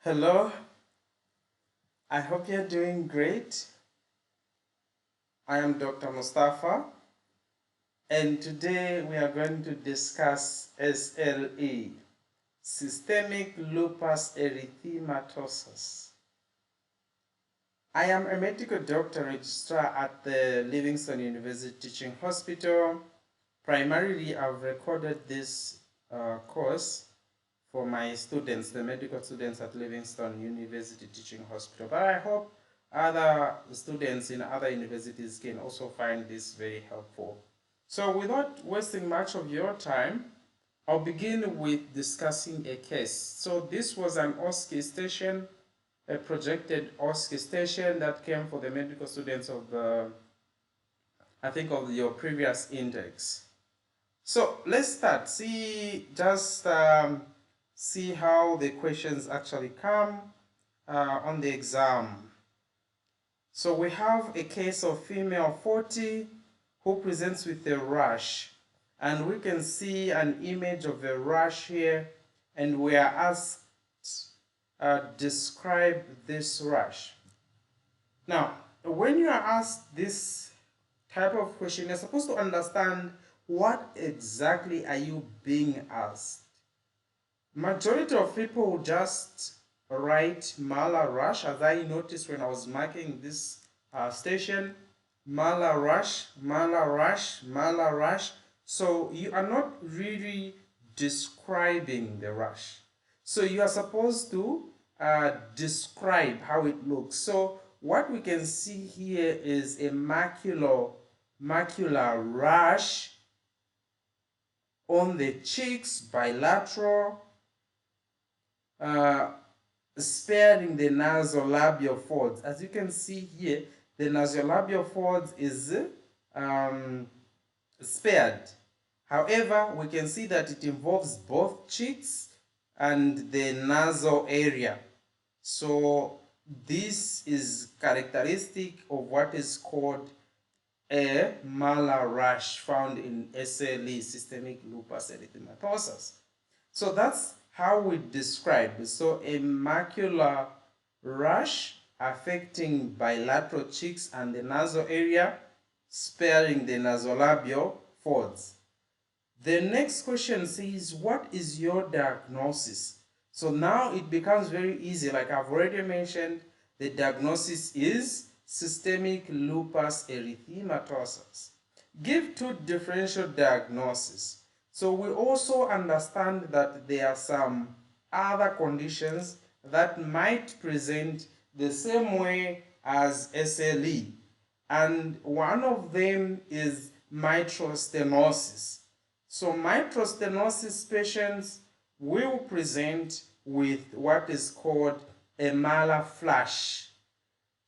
Hello, I hope you're doing great. I am Dr. Mustafa, and today we are going to discuss SLE, Systemic Lupus Erythematosus. I am a medical doctor registrar at the Livingston University Teaching Hospital. Primarily, I've recorded this course for my students, the medical students at Livingston University Teaching Hospital. But I hope other students in other universities can also find this very helpful. So without wasting much of your time, I'll begin with discussing a case. So this was an OSCE station, a projected OSCE station that came for the medical students of your previous index. So let's start. See how the questions actually come on the exam. So we have a case of female 40 who presents with a rash, and we can see an image of a rash here, and we are asked describe this rash. Now, when you are asked this type of question, you're supposed to understand what exactly are you being asked. Majority of people will just write malar rash, as I noticed when I was marking this station. Malar rash, malar rash, malar rash. So you are not really describing the rash. So you are supposed to describe how it looks. So what we can see here is a macular rash on the cheeks, bilateral, sparing the nasolabial folds. As you can see here, the nasolabial folds is spared. However, we can see that it involves both cheeks and the nasal area. So this is characteristic of what is called a malar rash found in SLE, systemic lupus erythematosus. So that's how we describe it. So a macular rash affecting bilateral cheeks and the nasal area, sparing the nasolabial folds. The next question says, what is your diagnosis? So now it becomes very easy. Like I've already mentioned, the diagnosis is systemic lupus erythematosus. Give two differential diagnoses. So we also understand that there are some other conditions that might present the same way as SLE. And one of them is mitral stenosis. So mitral stenosis patients will present with what is called a malar flash.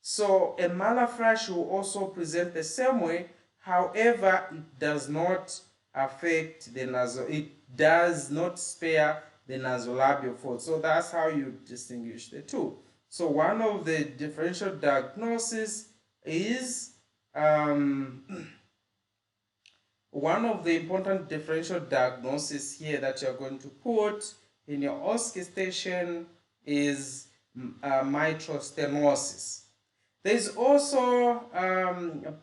So a malar flash will also present the same way. However, it does not affect the nasal, it does not spare the nasolabial fold. So that's how you distinguish the two. So one of the differential diagnoses is one of the important differential diagnoses here that you're going to put in your OSCE station is mitral stenosis. There's also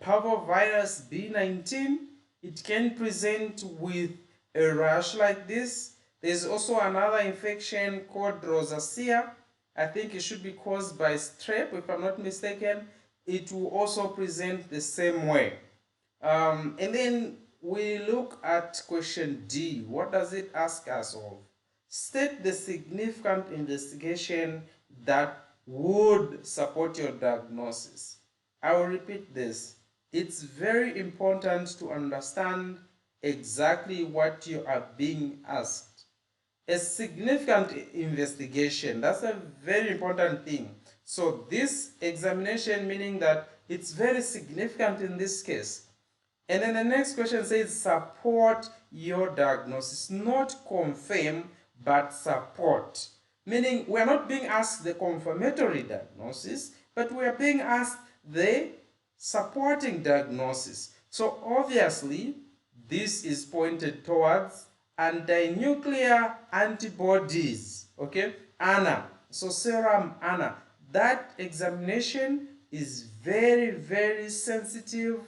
parvovirus B19. It can present with a rash like this. There's also another infection called rosacea. I think it should be caused by strep, if I'm not mistaken. It will also present the same way. And then we look at question D. What does it ask us of? State the significant investigation that would support your diagnosis. I will repeat this. It's very important to understand exactly what you are being asked. A significant investigation, that's a very important thing. So this examination, meaning that it's very significant in this case. And then the next question says support your diagnosis, not confirm, but support. Meaning we are not being asked the confirmatory diagnosis, but we are being asked the supporting diagnosis. So obviously, this is pointed towards anti-nuclear antibodies, okay? ANA. So serum ANA, that examination is very, very sensitive,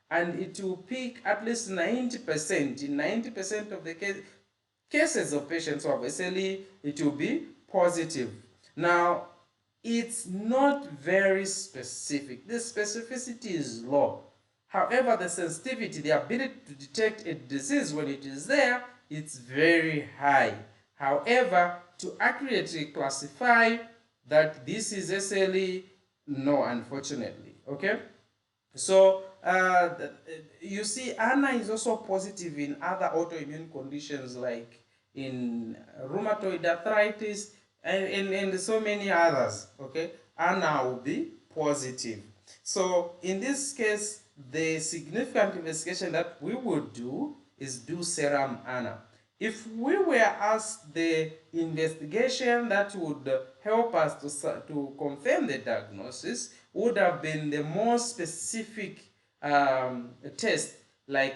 and it will pick at least 90%. In 90% of the cases of patients who have SLE, it will be positive. Now, it's not very specific. The specificity is low. However, the sensitivity, the ability to detect a disease when it is there, it's very high. However, to accurately classify that this is SLE, no, unfortunately. Okay? So, you see, ANA is also positive in other autoimmune conditions like in rheumatoid arthritis and so many others. Okay? ANA will be positive. So, in this case, the significant investigation that we would do is do serum ANA. If we were asked the investigation that would help us to confirm the diagnosis, would have been the more specific test like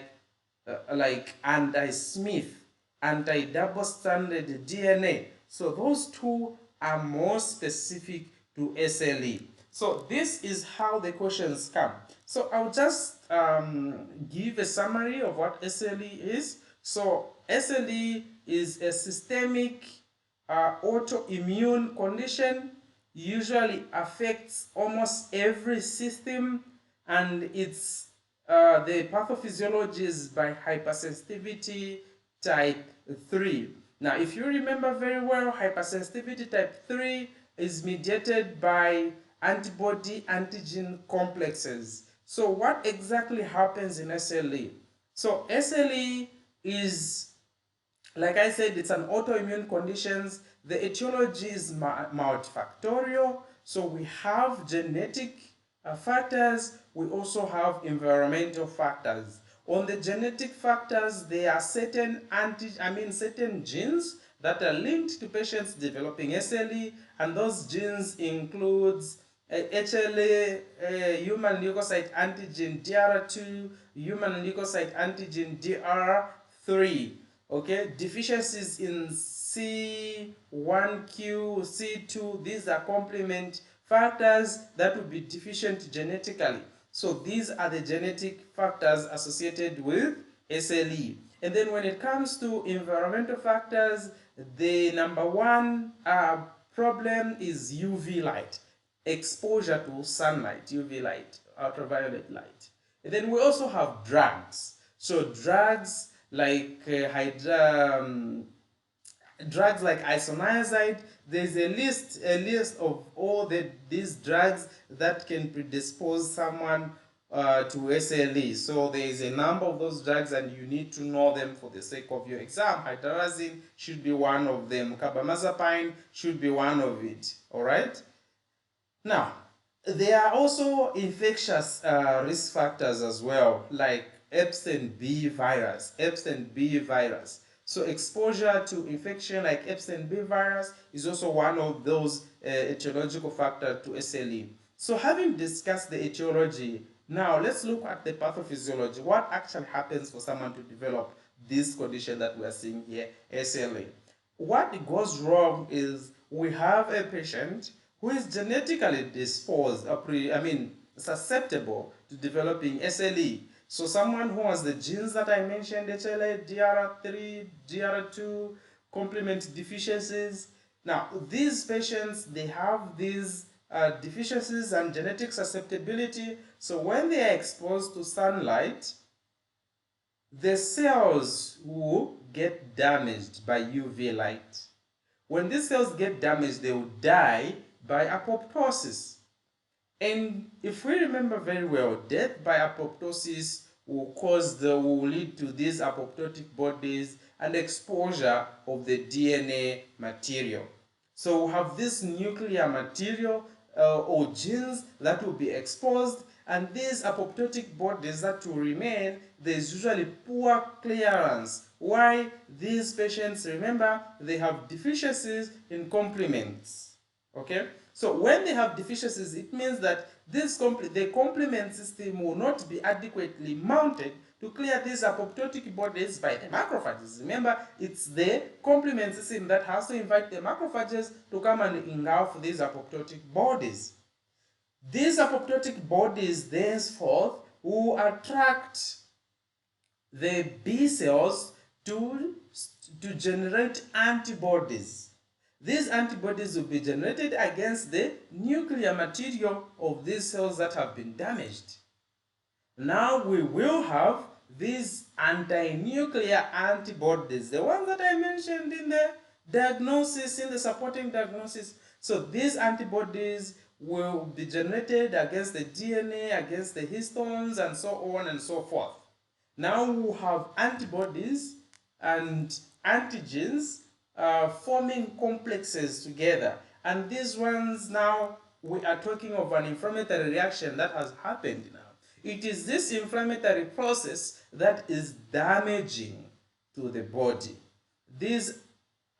anti-Smith, anti-double-stranded DNA. So those two are more specific to SLE. So this is how the questions come. So I'll just give a summary of what SLE is. So SLE is a systemic autoimmune condition, usually affects almost every system, and it's the pathophysiology is by hypersensitivity type 3. Now, if you remember very well, hypersensitivity type 3 is mediated by antibody antigen complexes. So what exactly happens in SLE? So SLE is, like I said, it's an autoimmune condition. The etiology is multifactorial. So we have genetic factors. We also have environmental factors. On the genetic factors, there are certain certain genes that are linked to patients developing SLE, and those genes includes HLA, human leukocyte antigen DR2, human leukocyte antigen DR3. Okay, deficiencies in C1q, C2, these are complement factors that will be deficient genetically. So these are the genetic factors associated with SLE. And then when it comes to environmental factors, the number one problem is UV light, exposure to sunlight, UV light, ultraviolet light. And then we also have drugs. So drugs like drugs like isoniazid, there's a list of all these drugs that can predispose someone to SLE. So there is a number of those drugs, and you need to know them for the sake of your exam. Hydarazine should be one of them. Carbamazepine should be one of it. All right. Now, there are also infectious risk factors as well, like Epstein B virus. So exposure to infection like Epstein B virus is also one of those etiological factors to SLE. So having discussed the etiology, now let's look at the pathophysiology. What actually happens for someone to develop this condition that we are seeing here, SLE? What goes wrong is we have a patient who is genetically disposed, susceptible to developing SLE. So someone who has the genes that I mentioned, HLA, DR3, DR2, complement deficiencies. Now, these patients, they have these deficiencies and genetic susceptibility. So when they are exposed to sunlight, the cells will get damaged by UV light. When these cells get damaged, they will die by apoptosis. And if we remember very well, death by apoptosis will lead to these apoptotic bodies and exposure of the DNA material. So we have this nuclear material or genes that will be exposed, and these apoptotic bodies that will remain, there's usually poor clearance. Why? These patients, remember, they have deficiencies in complements. Okay? So when they have deficiencies, it means that the complement system will not be adequately mounted to to clear these apoptotic bodies by the macrophages. Remember, it's the complement system that has to invite the macrophages to come and engulf these apoptotic bodies. These apoptotic bodies thenceforth will attract the B cells to generate antibodies. These antibodies will be generated against the nuclear material of these cells that have been damaged. Now we will have these anti-nuclear antibodies, the ones that I mentioned in the diagnosis, in the supporting diagnosis. So these antibodies will be generated against the DNA, against the histones, and so on and so forth. Now we have antibodies and antigens forming complexes together. And these ones now, we are talking of an inflammatory reaction that has happened now. It is this inflammatory process that is damaging to the body. These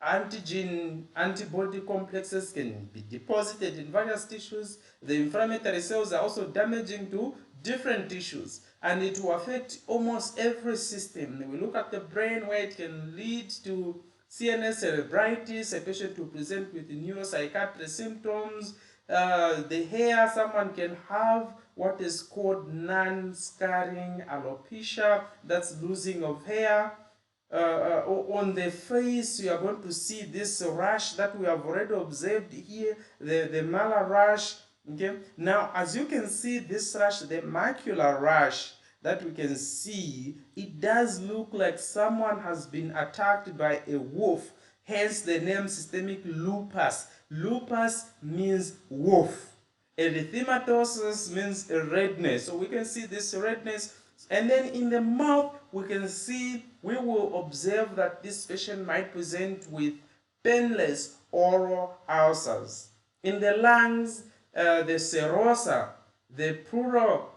antibody complexes can be deposited in various tissues. The inflammatory cells are also damaging to different tissues, and it will affect almost every system. We look at the brain, where it can lead to CNS cerebritis, a patient will present with neuropsychiatric symptoms. The hair, someone can have what is called non-scarring alopecia, that's losing of hair. On the face, you are going to see this rash that we have already observed here, the malar rash. Okay, now as you can see, this rash, the macular rash that we can see, it does look like someone has been attacked by a wolf, hence the name systemic lupus. Lupus means wolf. Erythematosus means redness. So we can see this redness. And then in the mouth, we will observe that this patient might present with painless oral ulcers. In the lungs, the serosa, the pleural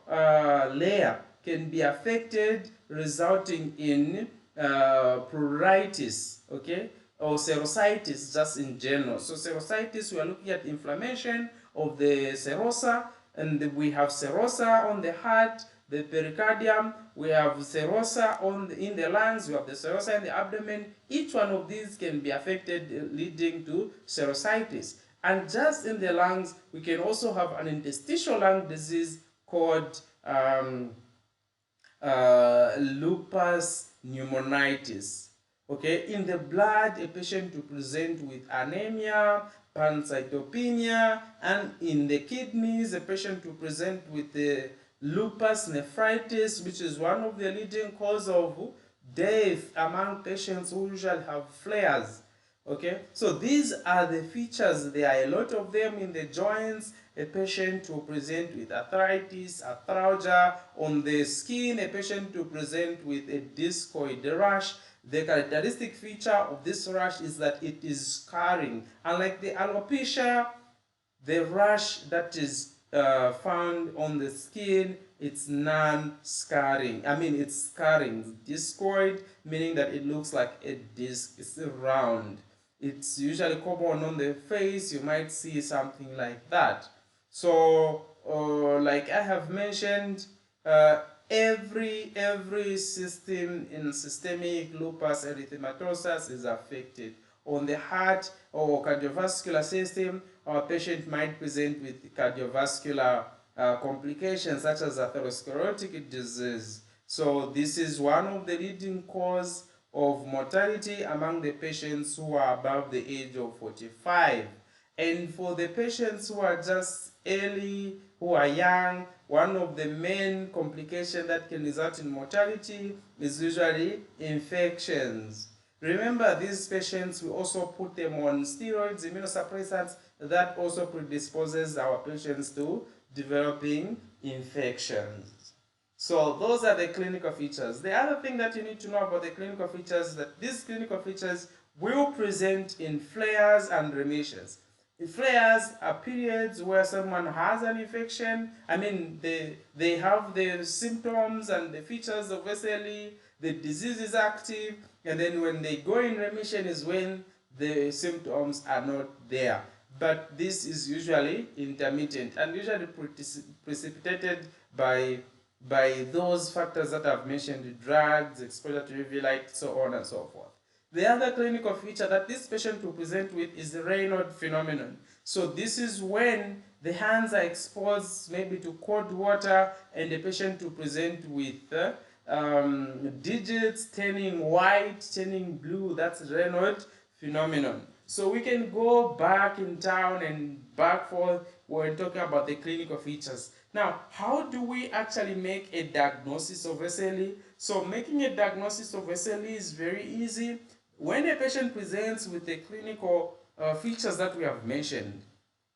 layer, can be affected, resulting in pleuritis, okay, or serositis just in general. So serositis, we are looking at inflammation of the serosa, and we have serosa on the heart, the pericardium, we have serosa in the lungs, we have the serosa in the abdomen. Each one of these can be affected, leading to serositis. And just in the lungs, we can also have an interstitial lung disease called lupus pneumonitis. Okay, in the blood, a patient will present with anemia, pancytopenia, and in the kidneys, a patient will present with the lupus nephritis, which is one of the leading causes of death among patients who usually have flares. Okay, so these are the features. There are a lot of them in the joints. A patient will present with arthritis, arthralgia. On the skin, a patient will present with a discoid rash. The characteristic feature of this rash is that it is scarring. Unlike the alopecia, the rash that is found on the skin, it's non-scarring. I mean, it's scarring. Discoid, meaning that it looks like a disc. It's round. It's usually common on the face. You might see something like that. So, like I have mentioned, every system in systemic lupus erythematosus is affected. On the heart or cardiovascular system, our patient might present with cardiovascular complications such as atherosclerotic disease. So this is one of the leading cause of mortality among the patients who are above the age of 45. And for the patients who are just early, who are young, one of the main complications that can result in mortality is usually infections. Remember, these patients, we also put them on steroids, immunosuppressants, that also predisposes our patients to developing infections. So those are the clinical features. The other thing that you need to know about the clinical features is that these clinical features will present in flares and remissions. The flares are periods where someone has an infection. I mean, they have the symptoms and the features of SLE, the disease is active, and then when they go in remission is when the symptoms are not there. But this is usually intermittent and usually precipitated by by those factors that I've mentioned, drugs, exposure to UV light, so on and so forth. The other clinical feature that this patient will present with is the Raynaud phenomenon. So this is when the hands are exposed maybe to cold water and the patient will present with digits turning white, turning blue. That's Raynaud phenomenon. So we can go back in town and back forth when talking about the clinical features. Now, how do we actually make a diagnosis of SLE? So making a diagnosis of SLE is very easy. When a patient presents with the clinical features that we have mentioned,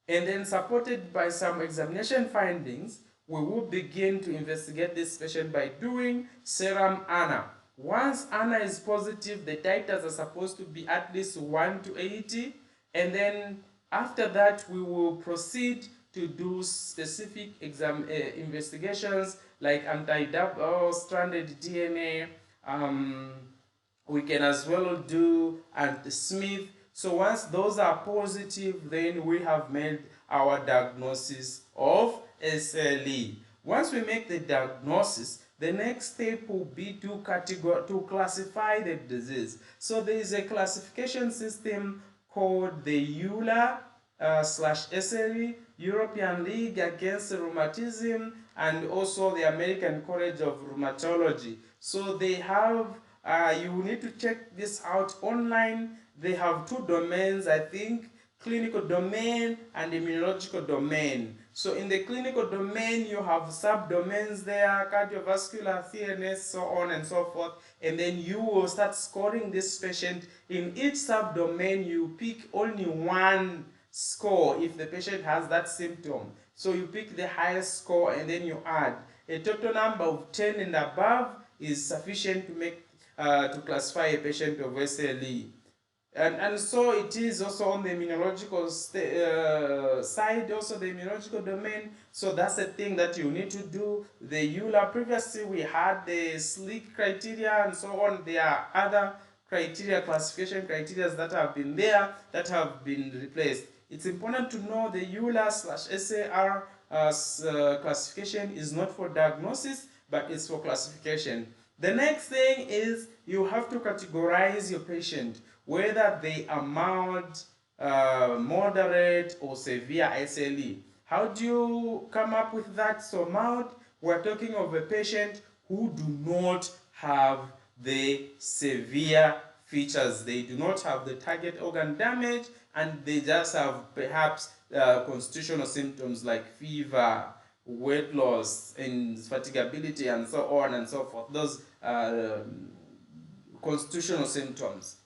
and then supported by some examination findings, we will begin to investigate this patient by doing serum ANA. Once ANA is positive, the titers are supposed to be at least 1 to 80, and then after that we will proceed to do specific investigations like anti-double-stranded DNA. We can as well do anti-Smith. So once those are positive, then we have made our diagnosis of SLE. Once we make the diagnosis, the next step will be to classify the disease. So there is a classification system called the EULAR/SLE, European League Against Rheumatism, and also the American College of Rheumatology. So they have, you need to check this out online. They have two domains, I think, clinical domain and immunological domain. So in the clinical domain, you have subdomains there, cardiovascular, CNS, so on and so forth. And then you will start scoring this patient. In each subdomain, you pick only one score if the patient has that symptom. So you pick the highest score and then you add. A total number of 10 and above is sufficient to make to classify a patient of SLE. And so it is also on the immunological side, also the immunological domain. So that's the thing that you need to do. The EULAR, previously we had the SLEEK criteria and so on. There are other criteria, classification criteria that have been there, that have been replaced. It's important to know the EULAR/SAR classification is not for diagnosis, but it's for classification. The next thing is you have to categorize your patient, whether they are mild, moderate, or severe SLE. How do you come up with that? So mild, we're talking of a patient who do not have the severe features. They do not have the target organ damage, and they just have perhaps constitutional symptoms like fever, weight loss, and fatigability, and so on and so forth. Those constitutional symptoms.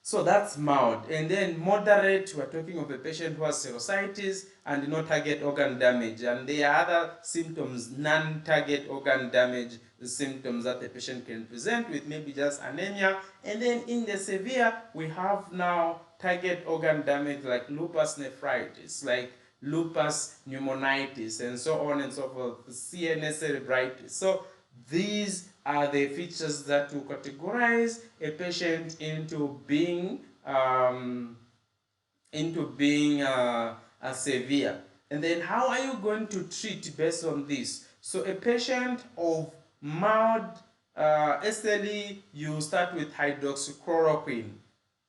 So that's mild. And then moderate, we're talking of a patient who has serositis and no target organ damage. And there are other symptoms, non-target organ damage symptoms that the patient can present with, maybe just anemia. And then in the severe, we have now target organ damage like lupus nephritis, like lupus pneumonitis, and so on and so forth, CNS cerebritis. So these are the features that will categorize a patient into being severe. And then how are you going to treat based on this? So a patient of mild SLE, you start with hydroxychloroquine.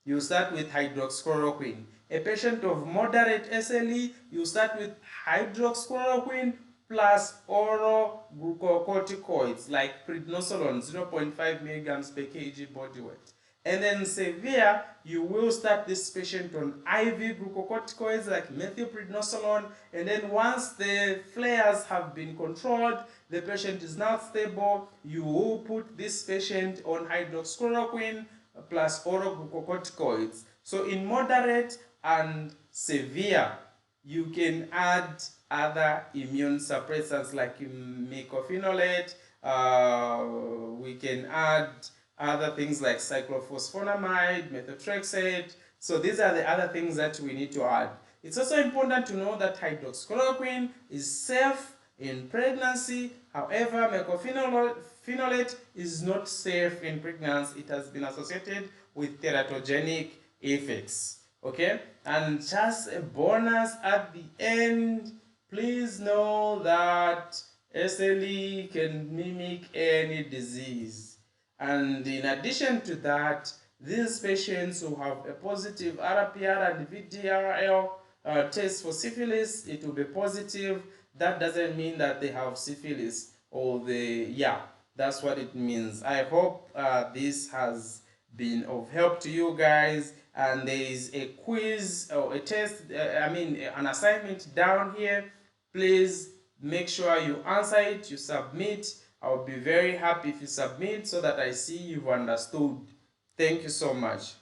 You start with hydroxychloroquine. A patient of moderate SLE, you start with hydroxychloroquine plus oral glucocorticoids like prednisolone, 0.5 milligrams per kg body weight. And then severe, you will start this patient on IV glucocorticoids like methylprednisolone, and then once the flares have been controlled, the patient is now stable, you will put this patient on hydroxychloroquine plus oral glucocorticoids. So in moderate and severe, you can add other immune suppressants like mycophenolate. We can add other things like cyclophosphamide, methotrexate. So these are the other things that we need to add. It's also important to know that hydroxychloroquine is safe in pregnancy. However, mycophenolate is not safe in pregnancy. It has been associated with teratogenic effects. Okay, and just a bonus at the end, please know that SLE can mimic any disease. And in addition to that, these patients who have a positive RPR and VDRL test for syphilis, it will be positive. That doesn't mean that they have syphilis, or that's what it means. I hope this has been of help to you guys, and there is a quiz or a test, an assignment down here. Please make sure you answer it, you submit. I'll be very happy if you submit so that I see you've understood. Thank you so much.